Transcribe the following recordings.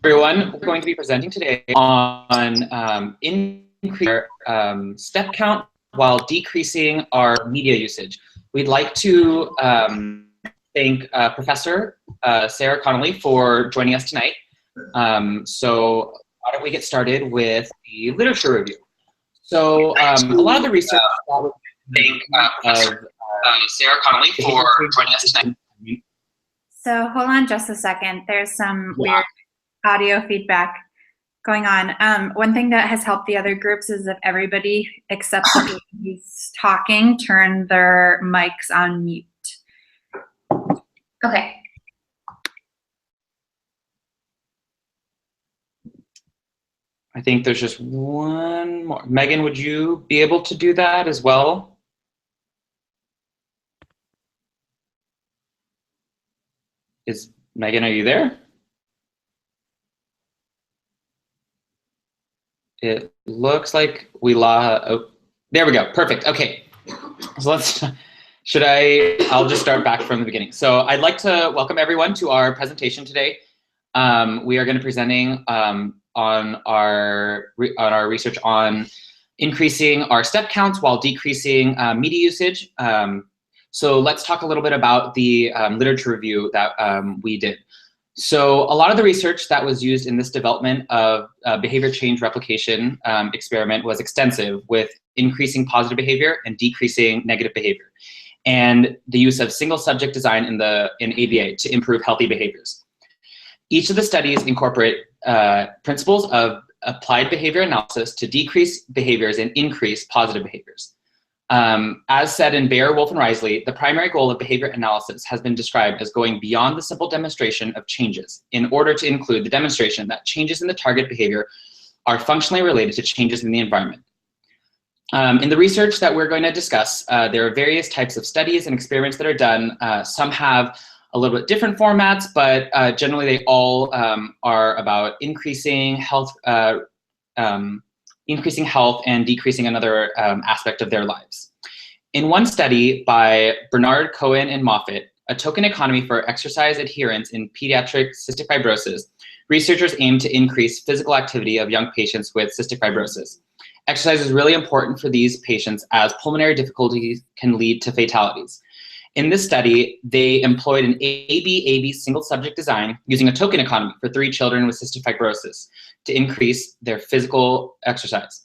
Everyone, we're going to be presenting today on increasing our step count while decreasing our media usage. We'd like to thank Professor Sarah Connolly for joining us tonight. So why don't we get started with the literature review? So a lot of the research thank Professor Sarah Connolly for joining us tonight. So hold on just a second. There's some weird audio feedback going on. One thing that has helped the other groups is if everybody except for who's talking turn their mics on mute. Okay. I think there's just one more. Megan, would you be able to do that as well? Megan, are you there? It looks like we lost. Oh, there we go. Perfect. Okay. So I'll just start back from the beginning. So I'd like to welcome everyone to our presentation today. We are going to be presenting on our research on increasing our step counts while decreasing media usage. So let's talk a little bit about the literature review that we did. So a lot of the research that was used in this development of behavior change replication experiment was extensive, with increasing positive behavior and decreasing negative behavior, and the use of single subject design in ABA to improve healthy behaviors. Each of the studies incorporate principles of applied behavior analysis to decrease behaviors and increase positive behaviors. As said in Baer, Wolf, and Risley, the primary goal of behavior analysis has been described as going beyond the simple demonstration of changes in order to include the demonstration that changes in the target behavior are functionally related to changes in the environment. In the research that we're going to discuss, there are various types of studies and experiments that are done. Some have a little bit different formats, but generally they all are about increasing health and decreasing another aspect of their lives. In one study by Bernard, Cohen, and Moffitt, A Token Economy for Exercise Adherence in Pediatric Cystic Fibrosis, researchers aim to increase physical activity of young patients with cystic fibrosis. Exercise is really important for these patients as pulmonary difficulties can lead to fatalities. In this study, they employed an AB single subject design using a token economy for 3 children with cystic fibrosis to increase their physical exercise.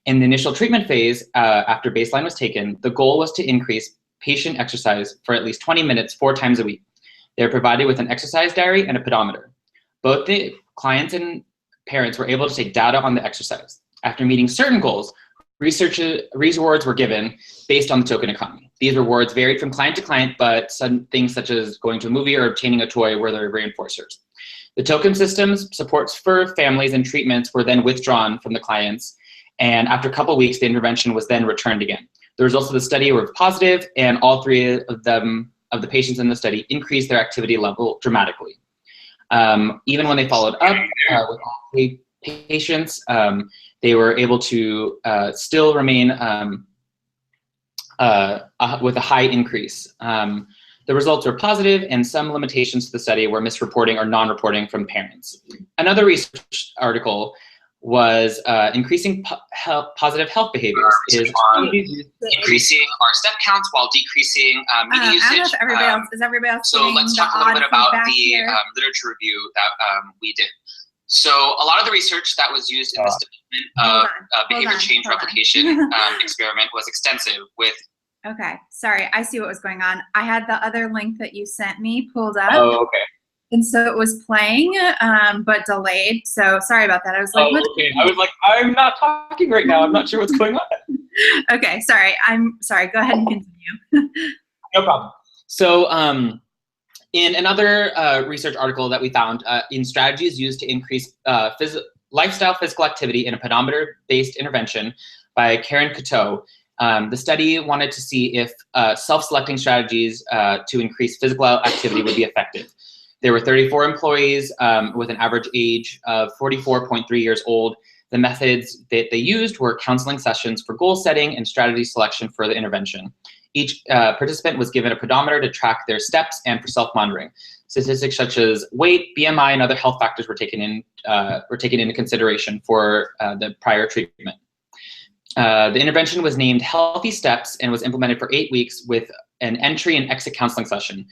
In the initial treatment phase, after baseline was taken, the goal was to increase patient exercise for at least 20 minutes 4 times a week. They were provided with an exercise diary and a pedometer. Both the clients and parents were able to take data on the exercise. After meeting certain goals, rewards were given based on the token economy. These rewards varied from client to client, but some things such as going to a movie or obtaining a toy were the reinforcers. The token system's supports for families and treatments were then withdrawn from the clients, and after a couple of weeks, the intervention was then returned again. The results of the study were positive, and all 3 of the patients in the study increased their activity level dramatically. Even when they followed up with all 3 patients, they were able to still remain with a high increase. The results were positive, and some limitations to the study were misreporting or non-reporting from parents. Another research article was increasing positive health behaviors is increasing our step counts while decreasing media usage. I don't know if everybody else so let's talk a little bit about the literature review that we did. So a lot of the research that was used in this development of behavior change replication experiment was extensive, with Okay, sorry, I see what was going on. I had the other link that you sent me pulled up. Oh, okay. And so it was playing, but delayed. So sorry about that. I was like, okay. I was like, I'm not talking right now. I'm not sure what's going on. Okay, sorry. I'm sorry. Go ahead and continue. No problem. So in another research article that we found, in strategies used to increase lifestyle physical activity in a pedometer-based intervention by Karen Coteau, the study wanted to see if self-selecting strategies to increase physical activity would be effective. There were 34 employees with an average age of 44.3 years old. The methods that they used were counseling sessions for goal setting and strategy selection for the intervention. Each participant was given a pedometer to track their steps and for self-monitoring. Statistics such as weight, BMI, and other health factors were taken into consideration for the prior treatment. The intervention was named Healthy Steps and was implemented for 8 weeks with an entry and exit counseling session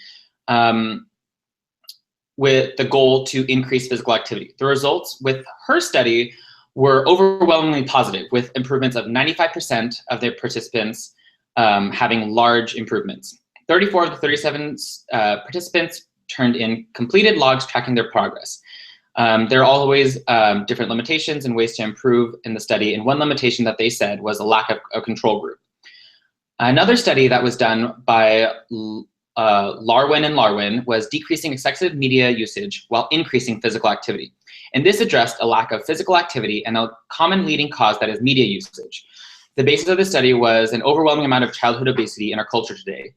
with the goal to increase physical activity. The results with her study were overwhelmingly positive, with improvements of 95% of their participants having large improvements. 34 of the 37 participants turned in completed logs tracking their progress. There are always different limitations and ways to improve in the study, and one limitation that they said was a lack of a control group. Another study that was done by Larwin and Larwin was decreasing excessive media usage while increasing physical activity. And this addressed a lack of physical activity and a common leading cause, that is media usage. The basis of the study was an overwhelming amount of childhood obesity in our culture today,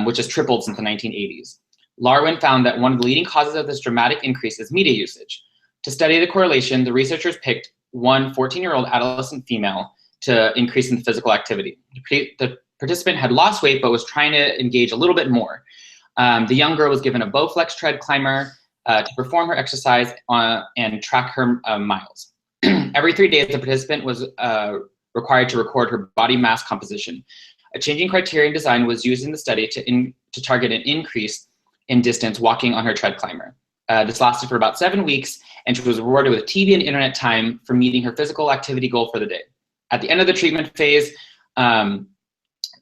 which has tripled since the 1980s. Larwin found that one of the leading causes of this dramatic increase is media usage. To study the correlation, the researchers picked one 14-year-old adolescent female to increase in physical activity. The participant had lost weight but was trying to engage a little bit more. The young girl was given a Bowflex tread climber to perform her exercise and track her miles. Every 3 days, the participant was required to record her body mass composition. A changing criterion design was used in the study to target an increase in distance walking on her tread climber. This lasted for about 7 weeks, and she was rewarded with TV and internet time for meeting her physical activity goal for the day. At the end of the treatment phase,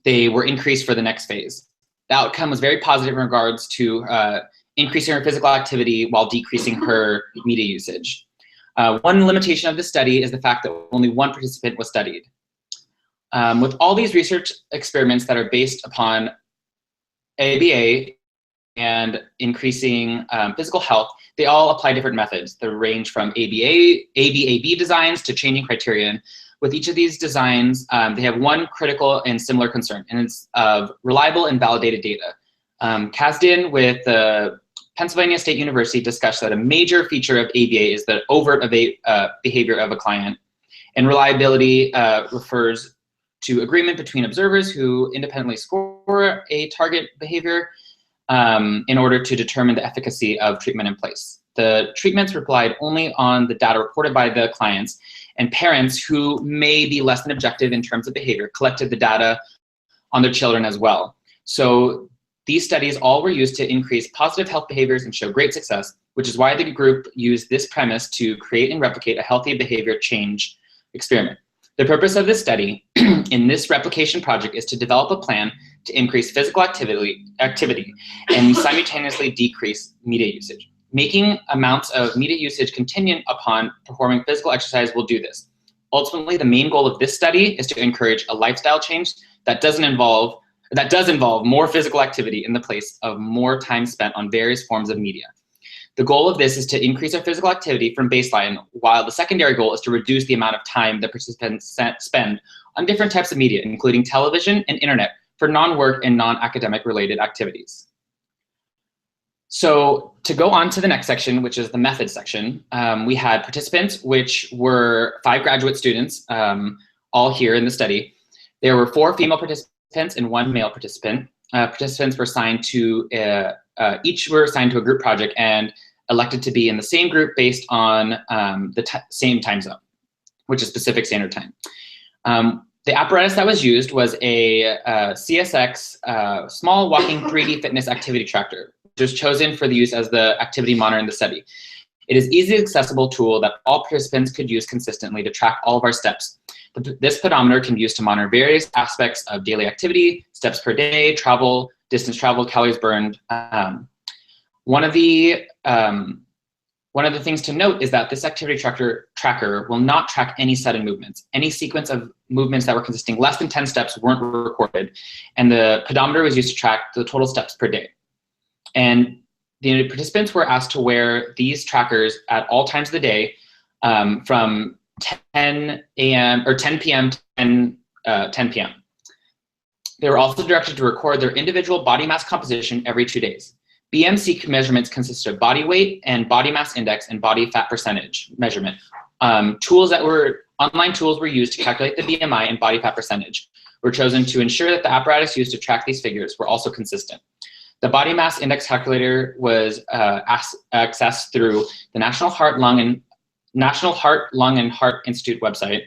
they were increased for the next phase. The outcome was very positive in regards to increasing her physical activity while decreasing her media usage. One limitation of the study is the fact that only one participant was studied. With all these research experiments that are based upon ABA and increasing physical health, they all apply different methods. They range from ABAB designs to changing criterion. With each of these designs, they have one critical and similar concern, and it's of reliable and validated data. Kasdan with the Pennsylvania State University discussed that a major feature of ABA is the overt behavior of a client, and reliability refers to agreement between observers who independently score a target behavior in order to determine the efficacy of treatment in place. The treatments relied only on the data reported by the clients, and parents who may be less than objective in terms of behavior collected the data on their children as well. So these studies all were used to increase positive health behaviors and show great success, which is why the group used this premise to create and replicate a healthy behavior change experiment. The purpose of this study in this replication project is to develop a plan to increase physical activity and simultaneously decrease media usage. Making amounts of media usage contingent upon performing physical exercise will do this. Ultimately, the main goal of this study is to encourage a lifestyle change that does involve more physical activity in the place of more time spent on various forms of media. The goal of this is to increase our physical activity from baseline, while the secondary goal is to reduce the amount of time that participants spend on different types of media, including television and internet, for non-work and non-academic related activities. So to go on to the next section, which is the method section, we had participants, which were 5 graduate students, all here in the study. There were 4 female participants and 1 male participant. Participants were assigned to, each were assigned to a group project and elected to be in the same group based on the same time zone, which is Pacific Standard Time. The apparatus that was used was a CSX small walking 3D fitness activity tracker, which was chosen for the use as the activity monitor in the study. It is an easily accessible tool that all participants could use consistently to track all of our steps. This pedometer can be used to monitor various aspects of daily activity, steps per day, travel, distance traveled, calories burned. One of the things to note is that this activity tracker will not track any sudden movements. Any sequence of movements that were consisting less than 10 steps weren't recorded, and the pedometer was used to track the total steps per day. And the participants were asked to wear these trackers at all times of the day from 10 a.m. or 10 p.m. to 10 p.m. They were also directed to record their individual body mass composition every 2 days. BMC measurements consisted of body weight and body mass index and body fat percentage measurement. Online tools were used to calculate the BMI and body fat percentage were chosen to ensure that the apparatus used to track these figures were also consistent. The body mass index calculator was accessed through the National Heart, Lung, and Heart Institute website,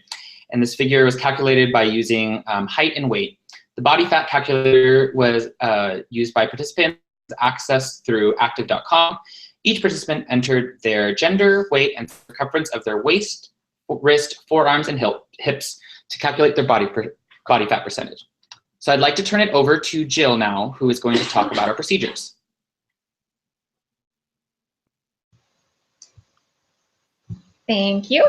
and this figure was calculated by using height and weight. The body fat calculator was used by participants, accessed through active.com. Each participant entered their gender, weight, and circumference of their waist, wrist, forearms, and hips to calculate their body fat percentage. So I'd like to turn it over to Jill now, who is going to talk about our procedures. Thank you.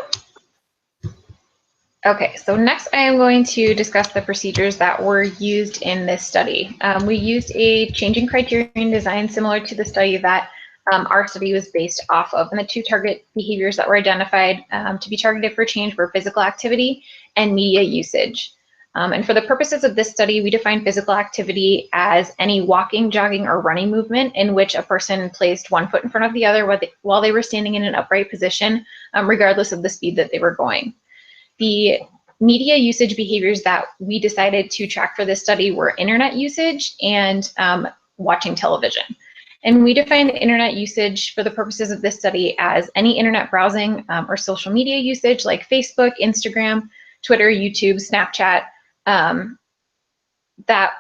Okay, so next I am going to discuss the procedures that were used in this study. We used a changing criterion design similar to the study that our study was based off of, and the two target behaviors that were identified to be targeted for change were physical activity and media usage. And for the purposes of this study, we defined physical activity as any walking, jogging, or running movement in which a person placed one foot in front of the other while they were standing in an upright position, regardless of the speed that they were going. The media usage behaviors that we decided to track for this study were internet usage and watching television. And we defined internet usage for the purposes of this study as any internet browsing or social media usage like Facebook, Instagram, Twitter, YouTube, Snapchat, that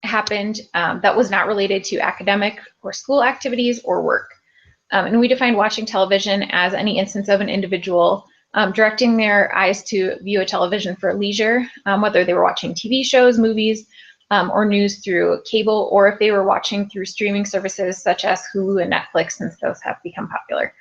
happened that was not related to academic or school activities or work. And we defined watching television as any instance of an individual directing their eyes to view a television for leisure, whether they were watching TV shows, movies, or news through cable, or if they were watching through streaming services such as Hulu and Netflix, since those have become popular.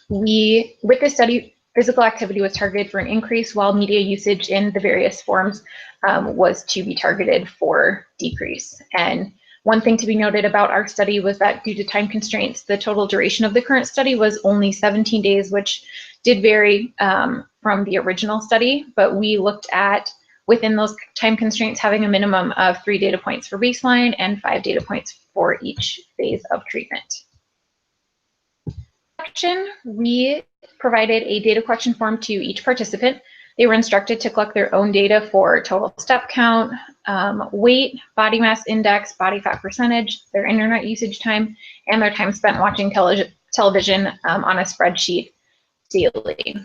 With this study, physical activity was targeted for an increase, while media usage in the various forms was to be targeted for decrease. And one thing to be noted about our study was that due to time constraints, the total duration of the current study was only 17 days, which did vary from the original study, but we looked at, within those time constraints, having a minimum of 3 data points for baseline and 5 data points for each phase of treatment. We provided a data collection form to each participant. They were instructed to collect their own data for total step count, weight, body mass index, body fat percentage, their internet usage time, and their time spent watching television on a spreadsheet daily.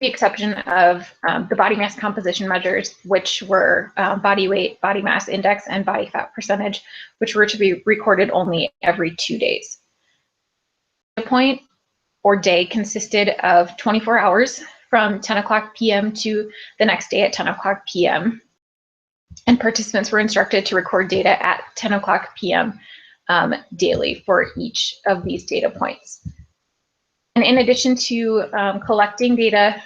The exception of the body mass composition measures, which were body weight, body mass index, and body fat percentage, which were to be recorded only every 2 days. The point or day consisted of 24 hours from 10 o'clock p.m. to the next day at 10 o'clock p.m. And participants were instructed to record data at 10 o'clock p.m. Daily for each of these data points. And in addition to collecting data,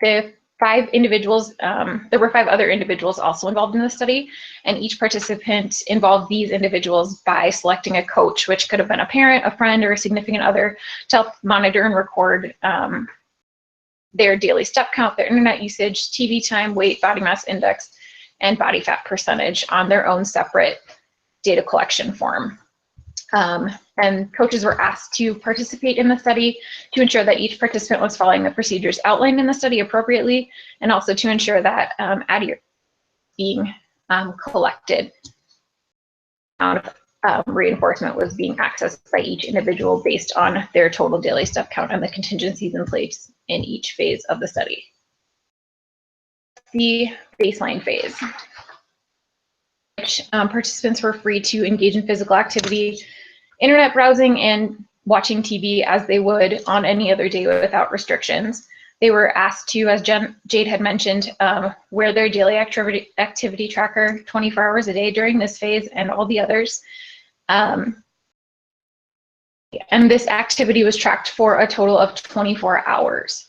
there were 5 other individuals also involved in the study, and each participant involved these individuals by selecting a coach, which could have been a parent, a friend, or a significant other, to help monitor and record their daily step count, their internet usage, TV time, weight, body mass index, and body fat percentage on their own separate data collection form. And coaches were asked to participate in the study to ensure that each participant was following the procedures outlined in the study appropriately, and also to ensure that adequate being collected. Reinforcement was being accessed by each individual based on their total daily step count and the contingencies in place in each phase of the study. The baseline phase, which participants were free to engage in physical activity, internet browsing, and watching TV as they would on any other day without restrictions. They were asked to, as Jade had mentioned, wear their daily activity tracker 24 hours a day during this phase and all the others. And this activity was tracked for a total of 24 hours.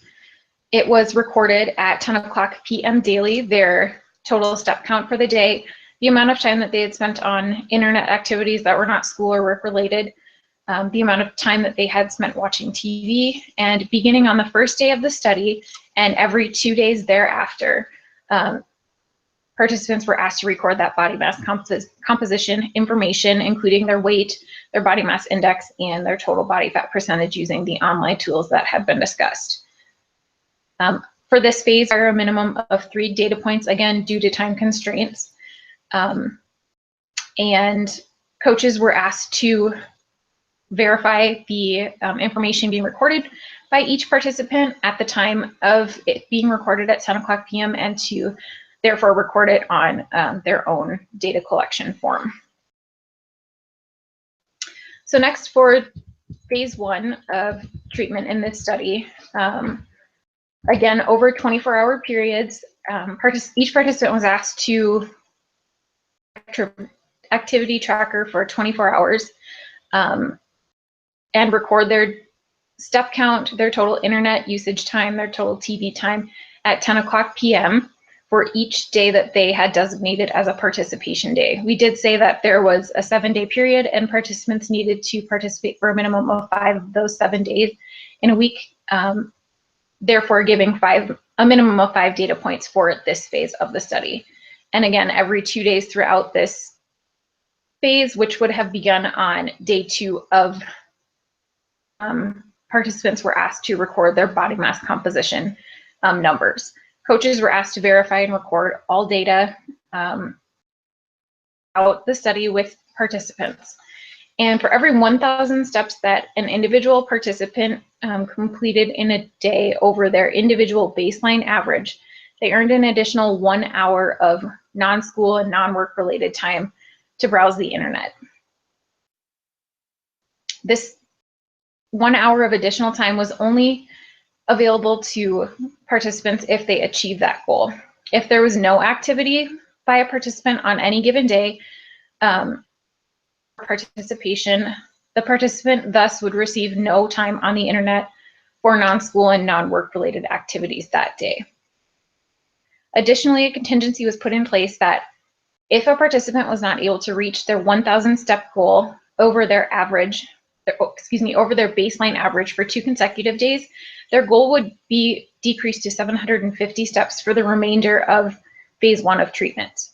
It was recorded at 10 o'clock p.m. daily, their total step count for the day, the amount of time that they had spent on internet activities that were not school or work related, the amount of time that they had spent watching TV, and beginning on the first day of the study and every 2 days thereafter, participants were asked to record that body mass composition information, including their weight, their body mass index, and their total body fat percentage using the online tools that have been discussed. For this phase, there are a minimum of 3 data points, again, due to time constraints. and coaches were asked to verify the information being recorded by each participant at the time of it being recorded at 10 o'clock p.m. and to therefore record it on their own data collection form. So next, for phase 1 of treatment in this study, again, over 24-hour periods, each participant was asked to activity tracker for 24 hours and record their step count, their total internet usage time, their total TV time at 10 o'clock p.m. for each day that they had designated as a participation day. We did say that there was a 7-day period and participants needed to participate for a minimum of 5 of those 7 days in a week, therefore giving a minimum of 5 data points for this phase of the study. And again, every 2 days throughout this phase, which would have begun on day 2 of participants were asked to record their body mass composition numbers. Coaches were asked to verify and record all data out the study with participants. And for every 1,000 steps that an individual participant completed in a day over their individual baseline average, they earned an additional 1 hour of non-school and non-work related time to browse the internet. This 1 hour of additional time was only available to participants if they achieved that goal. If there was no activity by a participant on any given day, the participant thus would receive no time on the internet for non-school and non-work related activities that day. Additionally, a contingency was put in place that if a participant was not able to reach their 1,000 step goal over their baseline average for 2 consecutive days, their goal would be decreased to 750 steps for the remainder of phase 1 of treatment.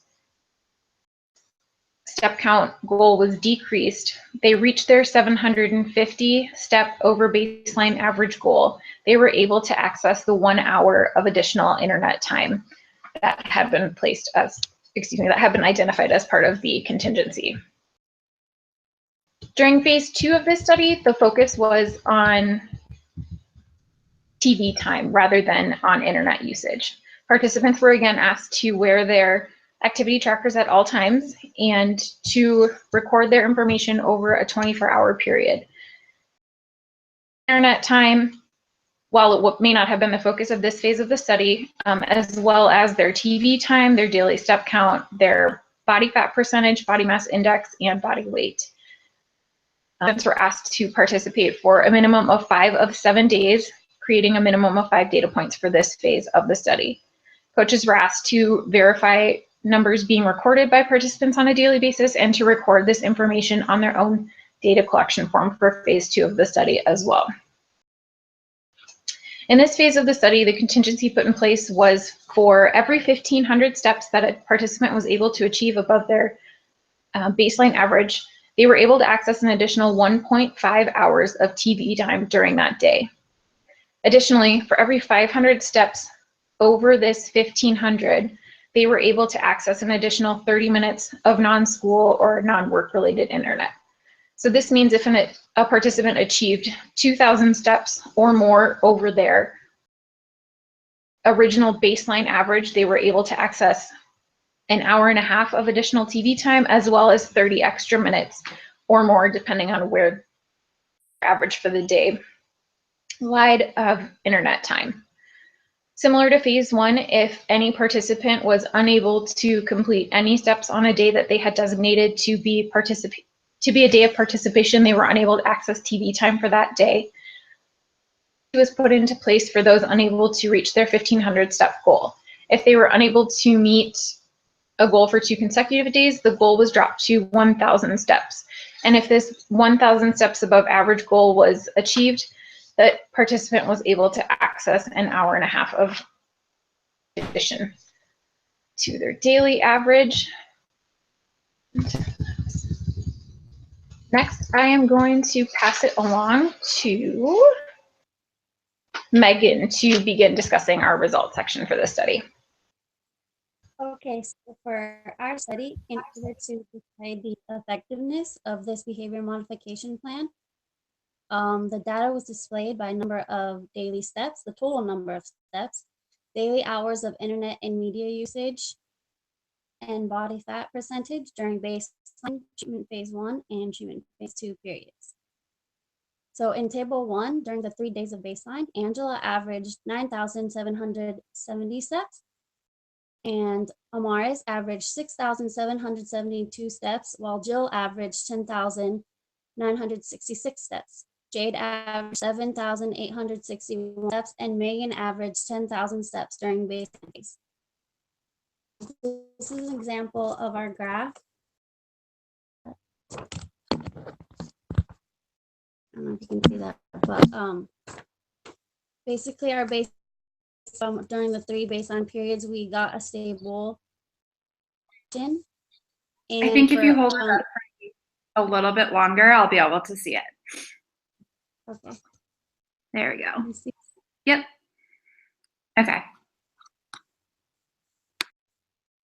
Step count goal was decreased. They reached their 750 step over baseline average goal. They were able to access the 1 hour of additional internet time that had been identified as part of the contingency. During phase 2 of this study, the focus was on TV time rather than on internet usage. Participants were again asked to wear their activity trackers at all times and to record their information over a 24-hour period. Internet time, while it may not have been the focus of this phase of the study, as well as their TV time, their daily step count, their body fat percentage, body mass index, and body weight. Participants were asked to participate for a minimum of 5 of 7 days, creating a minimum of 5 data points for this phase of the study. Coaches were asked to verify numbers being recorded by participants on a daily basis and to record this information on their own data collection form for phase 2 of the study as well. In this phase of the study, the contingency put in place was for every 1,500 steps that a participant was able to achieve above their baseline average, they were able to access an additional 1.5 hours of TV time during that day. Additionally, for every 500 steps over this 1,500, they were able to access an additional 30 minutes of non-school or non-work related internet. So this means if a participant achieved 2,000 steps or more over their original baseline average, they were able to access an hour and a half of additional TV time, as well as 30 extra minutes or more, depending on where average for the day lied of internet time. Similar to phase 1, if any participant was unable to complete any steps on a day that they had designated to be a day of participation, they were unable to access TV time for that day. It was put into place for those unable to reach their 1,500 step goal. If they were unable to meet a goal for 2 consecutive days, the goal was dropped to 1,000 steps. And if this 1,000 steps above average goal was achieved, the participant was able to access an hour and a half of addition to their daily average. Next, I am going to pass it along to Megan to begin discussing our results section for this study. Okay, so for our study, in order to decide the effectiveness of this behavior modification plan, the data was displayed by number of daily steps, the total number of steps, daily hours of internet and media usage, and body fat percentage during baseline, treatment phase 1, and treatment phase 2 periods. So in table 1, during the 3 days of baseline, Angela averaged 9,770 steps, and Amaris averaged 6,772 steps, while Jill averaged 10,966 steps. Jade averaged 7,861 steps, and Megan averaged 10,000 steps during baseline phase. This is an example of our graph. I don't know if you can see that, but basically our base during the 3 baseline periods, we got a stable. I think if you hold it up for a little bit longer, I'll be able to see it. Okay. There we go. Yep. Okay.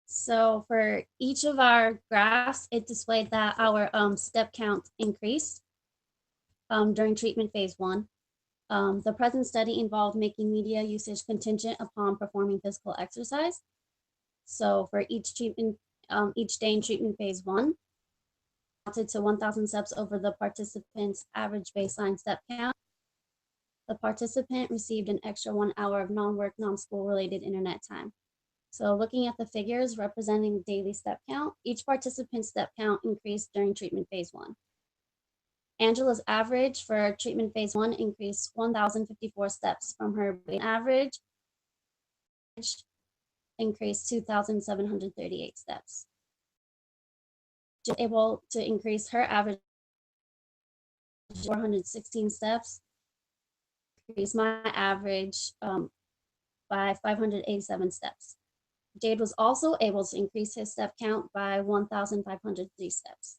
So for each of our graphs, it displayed that our step count increased during treatment phase 1. The present study involved making media usage contingent upon performing physical exercise. So for each treatment, each day in treatment phase 1, amounted to 1,000 steps over the participant's average baseline step count. The participant received an extra 1 hour of non-work, non-school related internet time. So looking at the figures representing daily step count, each participant's step count increased during treatment phase 1. Angela's average for treatment phase 1 increased 1,054 steps from her average, increased 2,738 steps. She was able to increase her average 416 steps, increase my average by 587 steps. Jade was also able to increase his step count by 1,503 steps.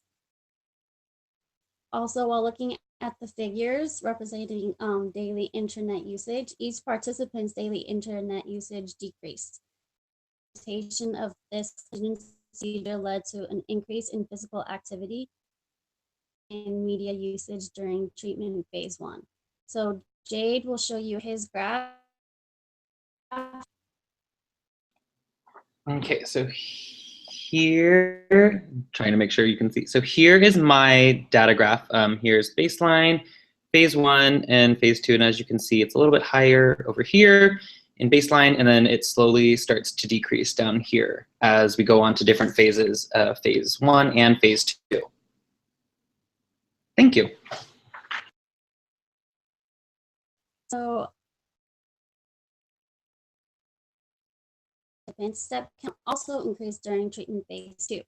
Also, while looking at the figures representing daily internet usage, each participant's daily internet usage decreased. The implementation of this procedure led to an increase in physical activity and media usage during treatment phase 1. So Jade will show you his graph. Okay, so here, trying to make sure you can see. So here is my data graph. Here's baseline, phase 1, and phase 2. And as you can see, it's a little bit higher over here in baseline, and then it slowly starts to decrease down here as we go on to different phases, phase 1 and phase 2. Thank you. So step count also increased during treatment phase 2.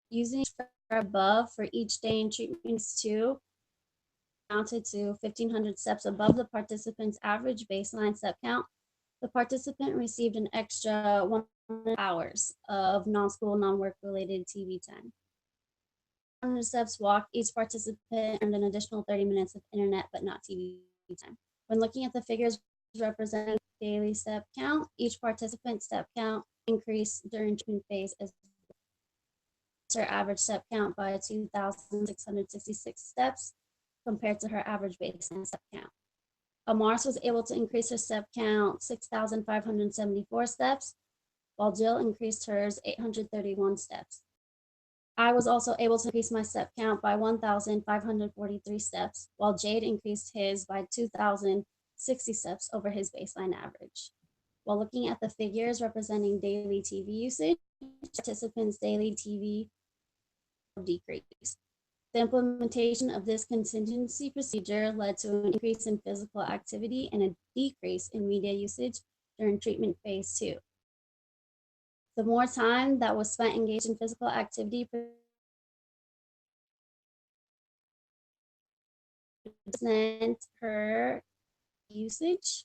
Using above for each day in treatment phase 2 amounted to 1,500 steps above the participant's average baseline step count. The participant received an extra 100 hours of non-school, non-work related TV time. 100 steps walked, each participant earned an additional 30 minutes of internet, but not TV time. When looking at the figures representing daily step count, each participant's step count increased during treatment phase as her average step count by 2,666 steps compared to her average baseline step count. Amaris was able to increase her step count 6,574 steps, while Jill increased hers 831 steps. I was also able to increase my step count by 1,543 steps, while Jade increased his by 2,060 steps over his baseline average. While looking at the figures representing daily TV usage, participants' daily TV decreased. The implementation of this contingency procedure led to an increase in physical activity and a decrease in media usage during treatment phase 2. The more time that was spent engaged in physical activity percent per usage.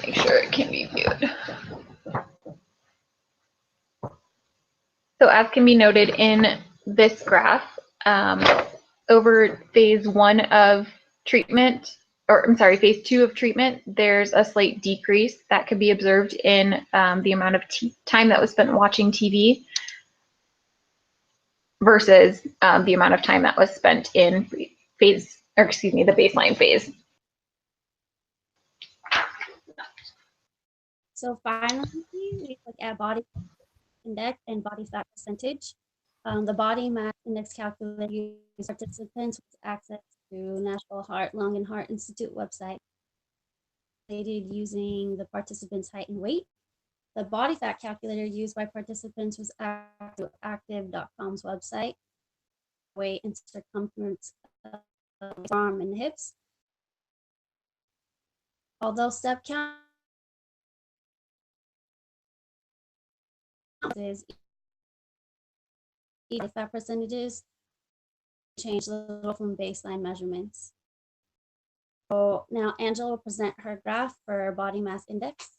Make sure it can be viewed. So as can be noted in this graph, over phase 1 of treatment, or I'm sorry, phase 2 of treatment, there's a slight decrease that could be observed in the amount of time that was spent watching TV versus the amount of time that was spent in phase, or excuse me, the baseline phase. So finally, we look at body index and body fat percentage. The body mass index calculator uses participants with access to National Heart, Lung, and Heart Institute website, using the participants' height and weight. The body fat calculator used by participants was active.com's website, weight and circumference of the arm and hips. Although step count is fat percentages change a little from baseline measurements. So now Angela will present her graph for body mass index.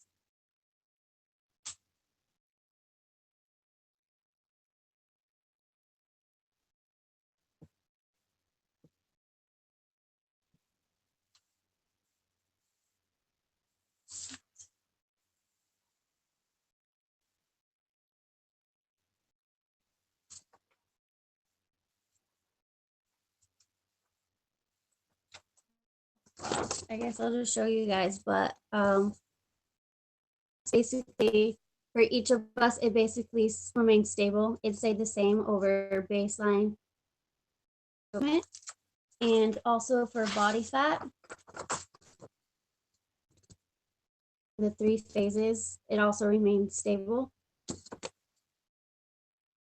I guess I'll just show you guys, but basically for each of us, it basically remains stable. It stayed the same over baseline. And also for body fat, the 3 phases, it also remains stable.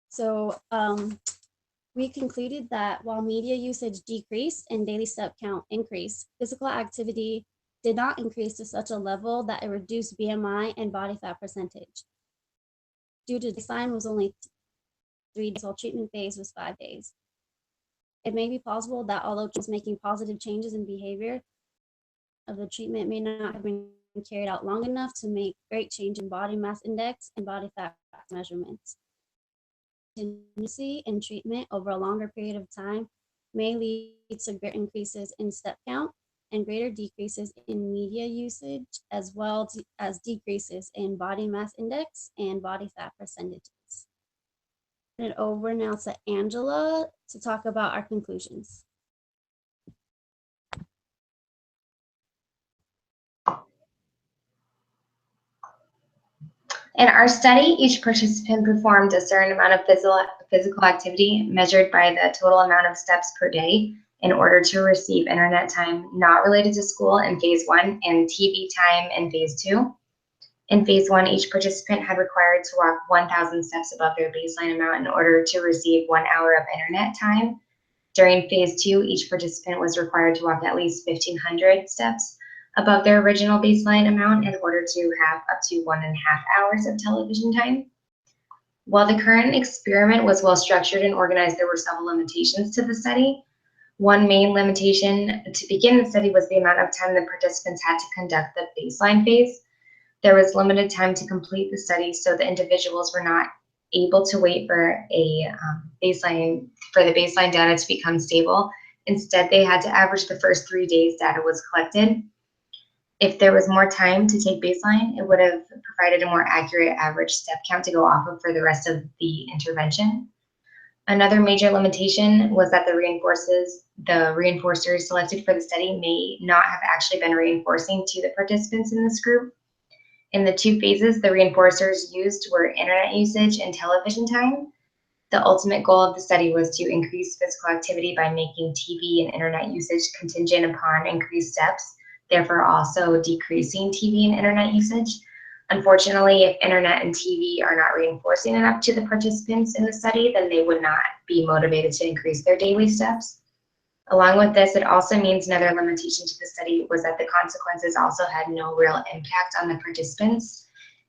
So we concluded that while media usage decreased and daily step count increased, physical activity did not increase to such a level that it reduced BMI and body fat percentage. Due to baseline was only 3 days, while treatment phase was 5 days. It may be possible that although it was making positive changes in behavior of the treatment, may not have been carried out long enough to make great change in body mass index and body fat measurements. Continuity in treatment over a longer period of time may lead to greater increases in step count and greater decreases in media usage, as well as decreases in body mass index and body fat percentages. And over now to Angela to talk about our conclusions. In our study, each participant performed a certain amount of physical activity measured by the total amount of steps per day in order to receive internet time not related to school in phase 1 and TV time in phase 2. In phase 1, each participant had required to walk 1,000 steps above their baseline amount in order to receive 1 hour of internet time. During phase 2, each participant was required to walk at least 1,500 steps above their original baseline amount in order to have up to 1.5 hours of television time. While the current experiment was well structured and organized, there were several limitations to the study. One main limitation to begin the study was the amount of time the participants had to conduct the baseline phase. There was limited time to complete the study, so the individuals were not able to wait for the baseline data to become stable. Instead, they had to average the first 3 days data was collected. If there was more time to take baseline, it would have provided a more accurate average step count to go off of for the rest of the intervention. Another major limitation was that the reinforcers selected for the study may not have actually been reinforcing to the participants in this group. In the 2 phases, the reinforcers used were internet usage and television time. The ultimate goal of the study was to increase physical activity by making TV and internet usage contingent upon increased steps, therefore also decreasing TV and internet usage. Unfortunately, if internet and TV are not reinforcing enough to the participants in the study, then they would not be motivated to increase their daily steps. Along with this, it also means another limitation to the study was that the consequences also had no real impact on the participants.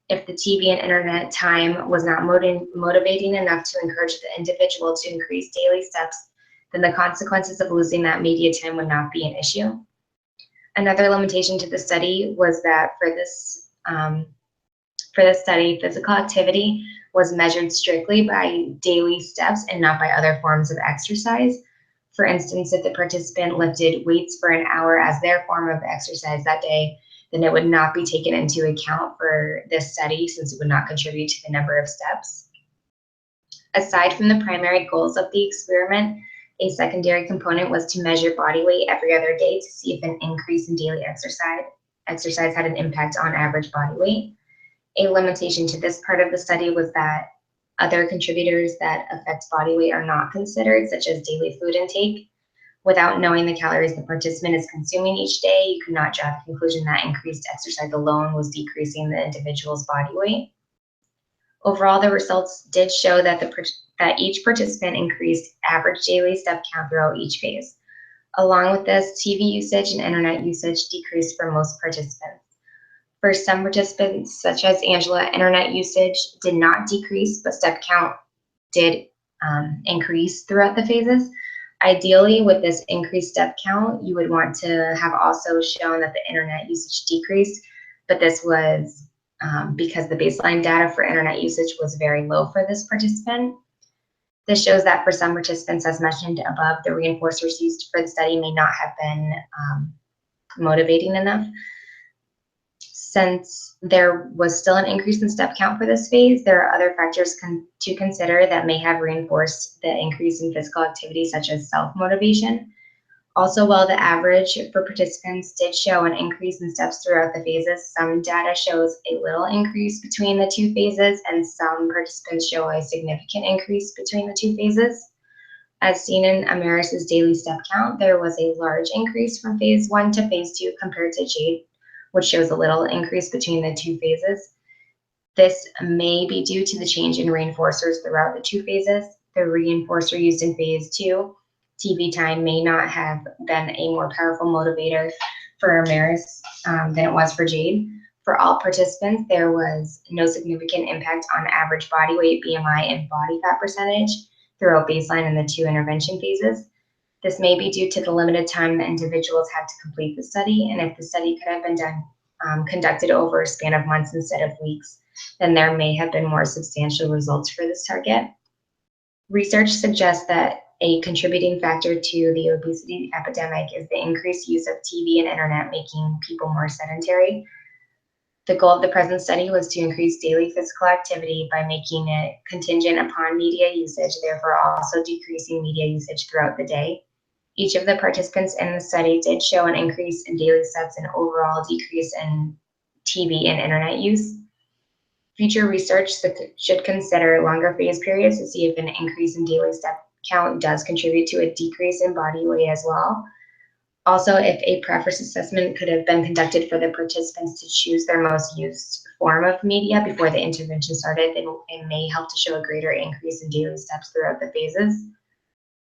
If the TV and internet time was not motivating enough to encourage the individual to increase daily steps, then the consequences of losing that media time would not be an issue. Another limitation to the study was that for this For the study, physical activity was measured strictly by daily steps and not by other forms of exercise. For instance, if the participant lifted weights for an hour as their form of exercise that day, then it would not be taken into account for this study since it would not contribute to the number of steps. Aside from the primary goals of the experiment, a secondary component was to measure body weight every other day to see if an increase in daily exercise had an impact on average body weight. A limitation to this part of the study was that other contributors that affect body weight are not considered, such as daily food intake. Without knowing the calories the participant is consuming each day, you could not draw the conclusion that increased exercise alone was decreasing the individual's body weight. Overall, the results did show that each participant increased average daily step count throughout each phase. Along with this, TV usage and internet usage decreased for most participants. For some participants, such as Angela, internet usage did not decrease, but step count did increase throughout the phases. Ideally, with this increased step count, you would want to have also shown that the internet usage decreased, but this was because the baseline data for internet usage was very low for this participant. This shows that for some participants, as mentioned above, the reinforcers used for the study may not have been motivating enough. Since there was still an increase in step count for this phase, there are other factors to consider that may have reinforced the increase in physical activity, such as self-motivation. Also, while the average for participants did show an increase in steps throughout the phases, some data shows a little increase between the two phases, and some participants show a significant increase between the two phases. As seen in Amaris's daily step count, there was a large increase from phase 1 to phase 2 compared to Jade, which shows a little increase between the two phases. This may be due to the change in reinforcers throughout the two phases. The reinforcer used in phase 2, TV time, may not have been a more powerful motivator for Amaris than it was for Jade. For all participants, there was no significant impact on average body weight, BMI, and body fat percentage throughout baseline and the two intervention phases. This may be due to the limited time that individuals had to complete the study, and if the study could have been conducted over a span of months instead of weeks, then there may have been more substantial results for this target. Research suggests that a contributing factor to the obesity epidemic is the increased use of TV and internet, making people more sedentary. The goal of the present study was to increase daily physical activity by making it contingent upon media usage, therefore also decreasing media usage throughout the day. Each of the participants in the study did show an increase in daily steps and overall decrease in TV and internet use. Future research should consider longer phase periods to see if an increase in daily step count does contribute to a decrease in body weight as well. Also, if a preference assessment could have been conducted for the participants to choose their most used form of media before the intervention started, then it may help to show a greater increase in daily steps throughout the phases.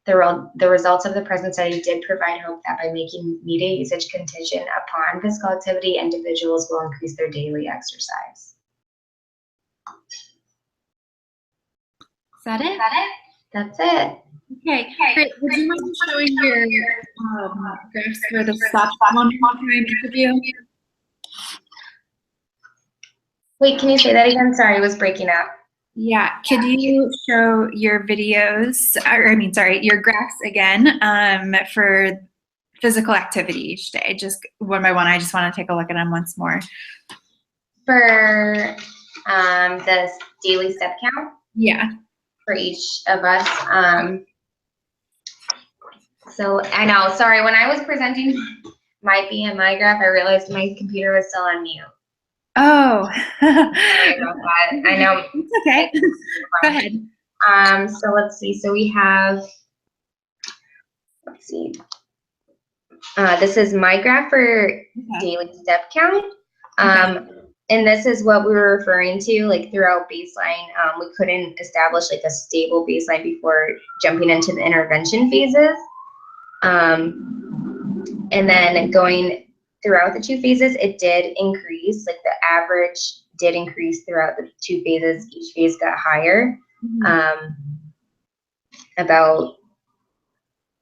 The results of the present study did provide hope that by making media usage contingent upon physical activity, individuals will increase their daily exercise. Is that it? That's it. Okay, great. Would you mind showing your graphs for the stop one more time, each of you? Wait, can you say that again? Sorry, it was breaking up. Yeah, could you show your videos, or I mean, sorry, your graphs again for physical activity each day, just one by one. I just want to take a look at them once more. For the daily step count? Yeah. For each of us. So I know, sorry, when I was presenting my BMI graph, I realized my computer was still on mute. Oh. Sorry about that. I know. It's okay. Go ahead. So let's see. So we have, let's see. This is my graph for daily step count. And this is what we were referring to, like throughout baseline. We couldn't establish like a stable baseline before jumping into the intervention phases. And then going throughout the two phases, it did increase, like the average did increase throughout the two phases. Each phase got higher, about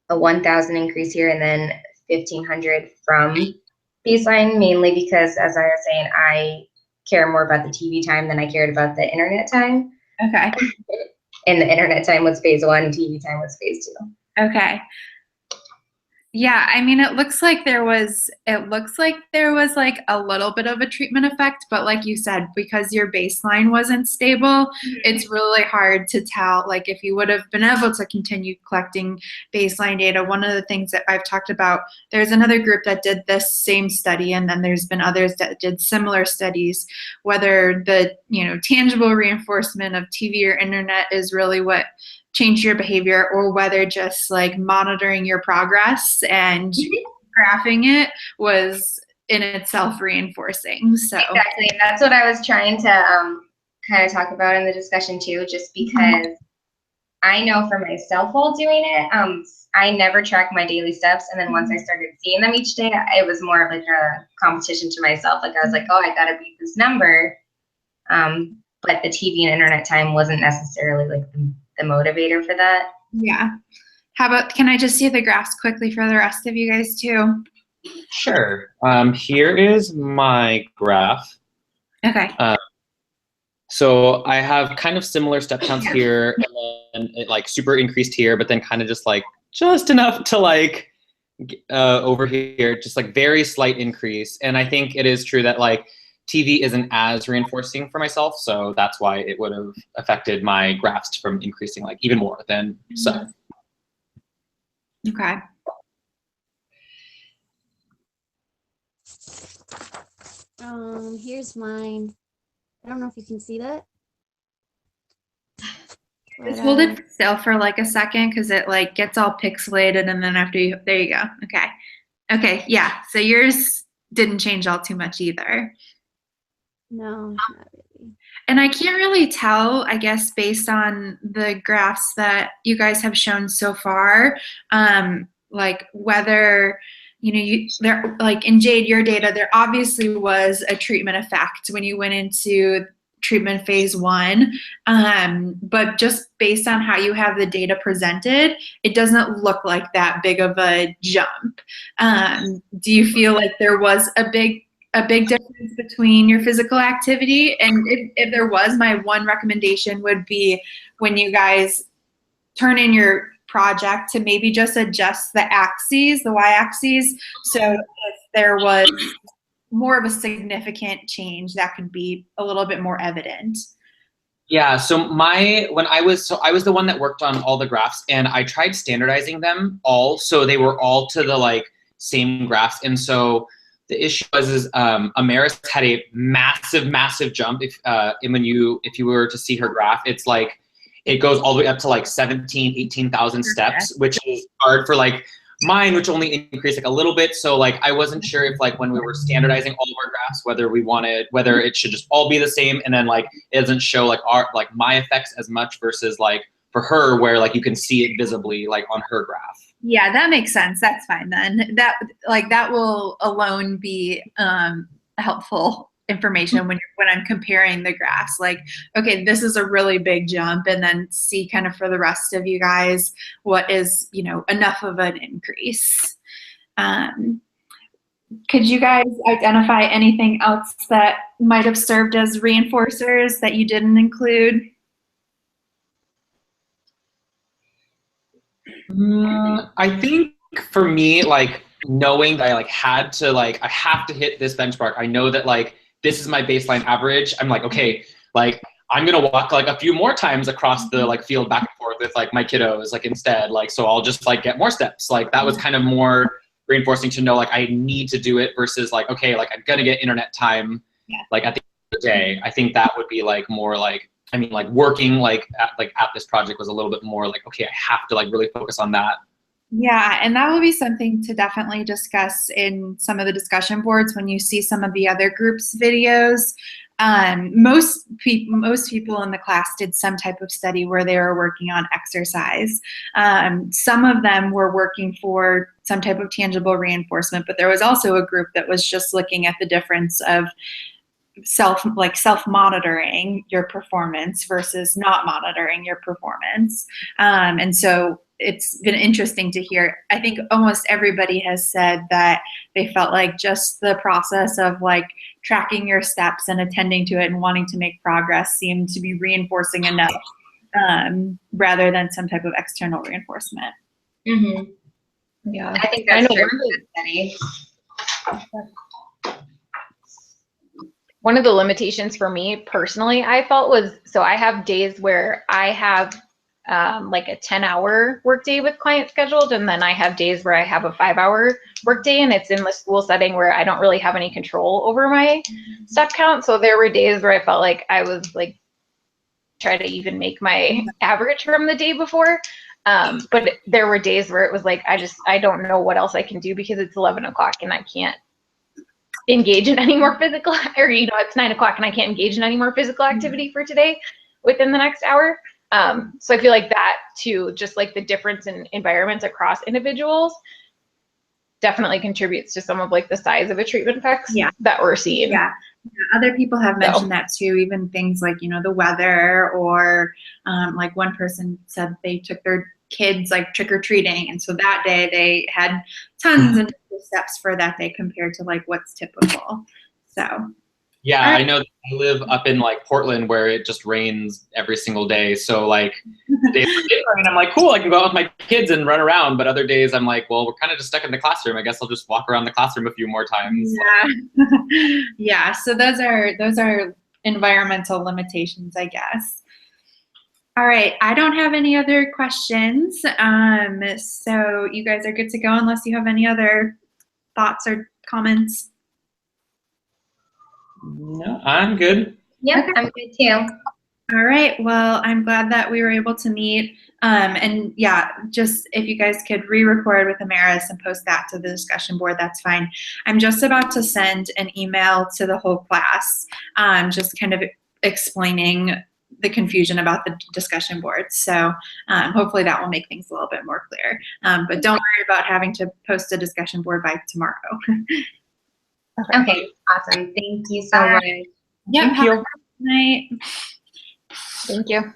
a 1,000 increase here and then 1,500 from baseline, mainly because, as I was saying, I care more about the TV time than I cared about the internet time. Okay. And the internet time was phase 1, TV time was phase 2. Okay. Yeah, I mean, it looks like there was like a little bit of a treatment effect, but like you said, because your baseline wasn't stable, it's really hard to tell. Like if you would have been able to continue collecting baseline data, one of the things that I've talked about, there's another group that did this same study, and then there's been others that did similar studies, whether the, tangible reinforcement of TV or internet is really what change your behavior, or whether just like monitoring your progress and graphing it was in itself reinforcing. So exactly, that's what I was trying to kind of talk about in the discussion too, just because I know for myself while doing it, I never track my daily steps, and then once I started seeing them each day, it was more of like a competition to myself. Like I was like, oh, I gotta beat this number, but the TV and internet time wasn't necessarily like the motivator for that. Yeah. How about, can I just see the graphs quickly for the rest of you guys too? Sure. Here is my graph. Okay. So I have kind of similar step counts here, and it like super increased here, but then kind of just enough to like over here, just like very slight increase. And I think it is true that like TV isn't as reinforcing for myself, so that's why it would have affected my graphs from increasing like even more than so. Okay. Here's mine. I don't know if you can see that. Just hold it still for like a second, because it like gets all pixelated, and then after you, there you go. Okay. Okay, yeah. So yours didn't change all too much either. No, not really. And I can't really tell, I guess, based on the graphs that you guys have shown so far, like whether, there, like in Jade, your data, there obviously was a treatment effect when you went into treatment phase 1, but just based on how you have the data presented, it doesn't look like that big of a jump. Do you feel like there was a big difference between your physical activity? And if there was, my one recommendation would be, when you guys turn in your project, to maybe just adjust the axes, the y-axes, so if there was more of a significant change, that could be a little bit more evident. Yeah, so I was the one that worked on all the graphs, and I tried standardizing them all so they were all to the like same graphs. And so the issue was Amaris had a massive jump. If you were to see her graph, it's like it goes all the way up to like 18,000 steps, which is hard for like mine, which only increased like a little bit. So like I wasn't sure if like when we were standardizing all of our graphs, whether it should just all be the same, and then like it doesn't show like my effects as much versus like for her where like you can see it visibly like on her graph. Yeah, that makes sense. That's fine then. That will alone be helpful information when I'm comparing the graphs. Like, okay, this is a really big jump, and then see kind of for the rest of you guys what is enough of an increase. Could you guys identify anything else that might have served as reinforcers that you didn't include? I think for me, like knowing that I have to hit this benchmark. I know that like this is my baseline average. I'm like, okay, like I'm gonna walk like a few more times across the like field back and forth with like my kiddos like instead. Like so I'll just like get more steps. Like that was kind of more reinforcing to know like I need to do it versus like, okay, like I'm gonna get internet time like at the end of the day. I think that would be like more like, I mean, like working like at this project was a little bit more like, okay, I have to like really focus on that. Yeah, and that will be something to definitely discuss in some of the discussion boards when you see some of the other groups' videos. Most people in the class did some type of study where they were working on exercise. Some of them were working for some type of tangible reinforcement, but there was also a group that was just looking at the difference of self-monitoring your performance versus not monitoring your performance. And so it's been interesting to hear. I think almost everybody has said that they felt like just the process of like tracking your steps and attending to it and wanting to make progress seemed to be reinforcing enough, rather than some type of external reinforcement. Mm-hmm. Yeah, I think that's true. One of the limitations for me personally, I felt was, so I have days where I have like a 10-hour workday with client scheduled, and then I have days where I have a 5-hour workday, and it's in the school setting where I don't really have any control over my step count. So there were days where I felt like I was like try to even make my average from the day before. But there were days where it was like, I don't know what else I can do because it's 11 o'clock and I can't engage in any more physical, or, you know, it's 9 o'clock and I can't engage in any more physical activity for today within the next hour. So I feel like that too, just like the difference in environments across individuals definitely contributes to some of like the size of a treatment effects that we're seeing. Yeah. Other people have mentioned that too, even things like, you know, the weather, or like one person said they took their kids like trick-or-treating, and so that day they had tons of steps for that day compared to like what's typical. So yeah, I know that I live up in like Portland where it just rains every single day. So like days it did rain, I'm like, cool, I can go out with my kids and run around. But other days I'm like, well, we're kind of just stuck in the classroom. I guess I'll just walk around the classroom a few more times. Yeah. Yeah. So those are environmental limitations, I guess. All right. I don't have any other questions. So you guys are good to go unless you have any other thoughts or comments. No, I'm good. Yep, Okay. I'm good too. All right. Well, I'm glad that we were able to meet. And yeah, just if you guys could re-record with Amaris and post that to the discussion board, that's fine. I'm just about to send an email to the whole class, just kind of explaining the confusion about the discussion board. So hopefully that will make things a little bit more clear. But don't worry about having to post a discussion board by tomorrow. Okay, awesome. Thank you so much. Yep. Thank you. Night. Thank you.